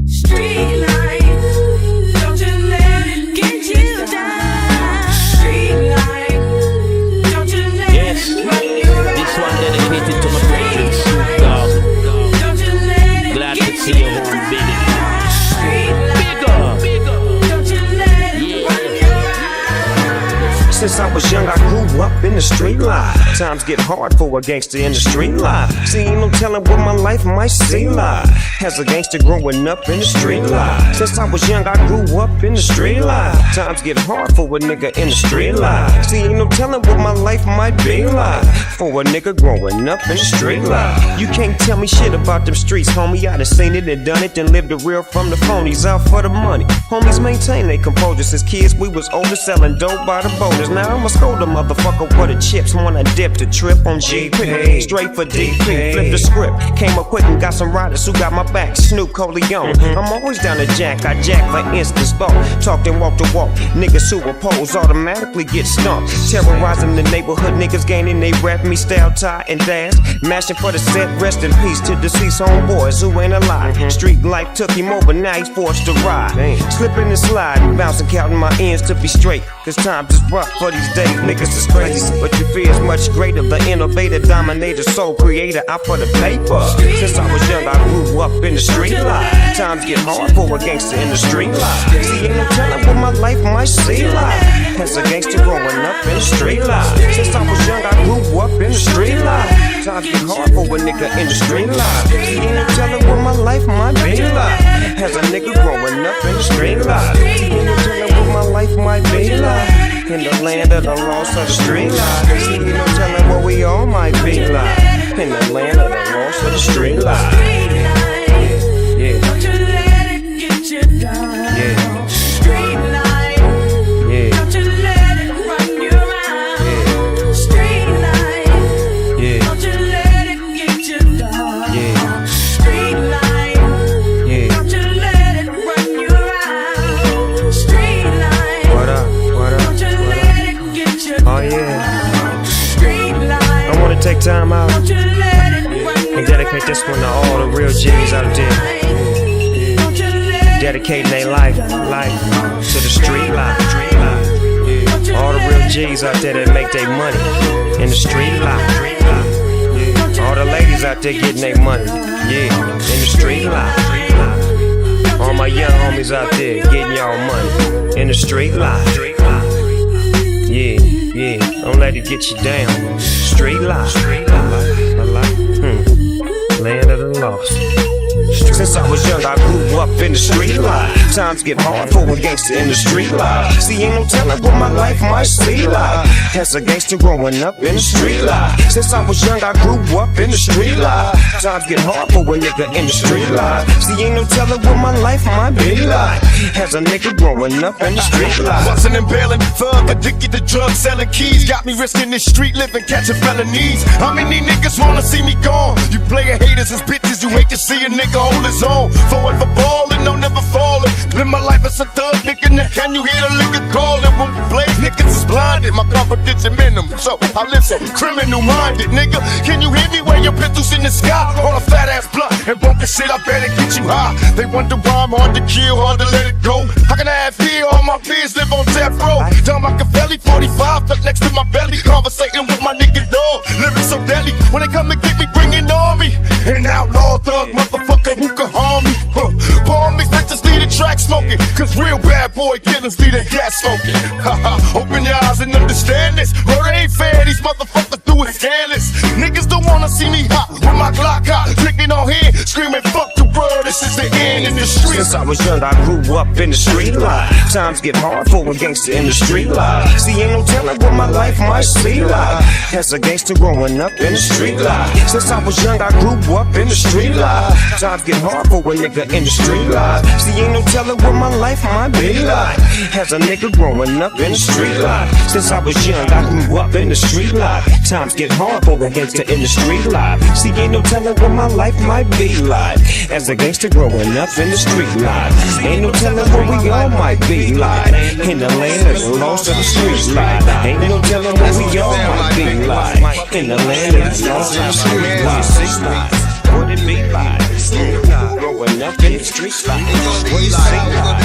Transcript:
Street life, don't you let it get you down. Street life, don't you let it run you around. This one dedicated to my friends, dog. Don't you let it Glad get to see you you home, down. baby. Street life, Bigger. don't you let it run you around. Since I was young, I grew up in the street life. Times get hard for a gangster in the street life. See, ain't no telling what my life might seem like as a gangster growing up in the street life. Since I was young, I grew up in the street life. Times get hard for a nigga in the street life. See, ain't no telling what my life might be like for a nigga growing up in the street life. You can't tell me shit about them streets, homie. I done seen it and done it and lived the real from the phonies out for the money. Homies maintain their composure since kids we was older, selling dope by the boulders. Now I'ma scold a motherfucker for the chips when I dipped a trip on GP. Straight for DP, flip the script. Came up quick and got some riders who got my back. Snoop Coleon. I'm always down to jack. I jack for instance, though. Talked and walked the walk. Niggas who oppose automatically get stumped. Terrorizing the neighborhood, niggas gaining they rap me style, tie and dash. Mashing for the set, rest in peace to deceased homeboys who ain't alive. Street life took him over, now he's forced to ride. Slipping and sliding, bouncing, counting my ends to be straight. Cause times is rough for these days, niggas is crazy. But your fear is much greater, the innovator, dominator, soul creator, out for the paper. Since I was young, I grew up in the street life. Times get hard for a gangster in the street life. See, ain't no telling what my life might seem like as a gangster growing up in the street life. Since I was young, I grew up in the street life. Times get hard for a nigga in the street life. See, ain't no telling what my life might be like as a nigga growing up in the street life. See, ain't no telling what my life might be like in the land of the lost of the street life. See, ain't no telling what we all might be like in the land of the lost of the street life. Yeah. Don't you let it get you down. Yeah. Street life, Yeah. don't you let it run you around. Street life, Yeah. don't you let it get you down. Yeah. Street life, Yeah. don't you let it run you around. Street life, What up? What up? don't you let it get you Oh down. yeah. Street life, I wanna take time out don't you let it run you and dedicate this one to all the real G's out there, Don't you let it dedicating their life to the street life. Yeah. All the real G's out there that make their money in the street life. Yeah. All the ladies out there getting their money, yeah, in the street life. All my young homies out there getting y'all money in the street life. Yeah, yeah, don't let it get you down. Street life. Land of the lost. Since I was young, I grew up in the street life. Times get hard for a gangster in the street life. See, ain't no telling what my life might see like as a gangster growing up in the street life. Since I was young, I grew up in the street life. Times get hard for a nigga in the street life. See, ain't no telling what my life might be like as a nigga growing up in the street life. Bustin' and bailin', thug, addicted to drugs, selling keys. Got me risking this street living, catching felonies. How many niggas wanna see me gone? You player haters as bitches, you hate to see a nigga hold his own. Forever ballin', no never fallin'. Live my life as a thug, nigga, now can you hear the liquor callin'? When we blaze, niggas is blinded, my confidence in minimum. So I listen, criminal minded, nigga. Can you hear me when your pistols in the sky? On a fat ass blunt and bumpin' shit, I better get you high. They wonder why I'm hard to kill, hard to let it go. How can I have fear? All my peers live on death row. Down Machiavelli, 45, tucked next to my belly. Conversating with my nigga dog. Living so deadly. When they come and get me, bring an army. An outlaw thug, motherfucker who can harm me. Palm me, bitches lead the track smoking. Cause real bad boy killers lead the gas smoking. Open your eyes and understand this. Murder ain't fair, these motherfuckers do it scandalous. Niggas don't wanna see me hot with my Glock hot. Drinking on hand, screaming fuck the world, this is the end in the street. Since I was young, I grew up in the street life. Times get hard for a gangster in the street life. See, ain't no telling what my life might see like as a gangster growing up in the street life. Since I was young, I grew up in the street life. Times get hard for a nigga in the street life. See, ain't no telling what my life might be like as a nigga growing up in the street life. Since I was young, I grew up in the street life. Times get hard for a gangster in the street life. See, ain't no telling what my life might be like as a gangster growing up in the street life. Ain't no telling what we all might be like in the land of the lost of the street life. Ain't no telling what we all might be like in the land of the lost of the street life. What it be like growing up in the street life. What do you say?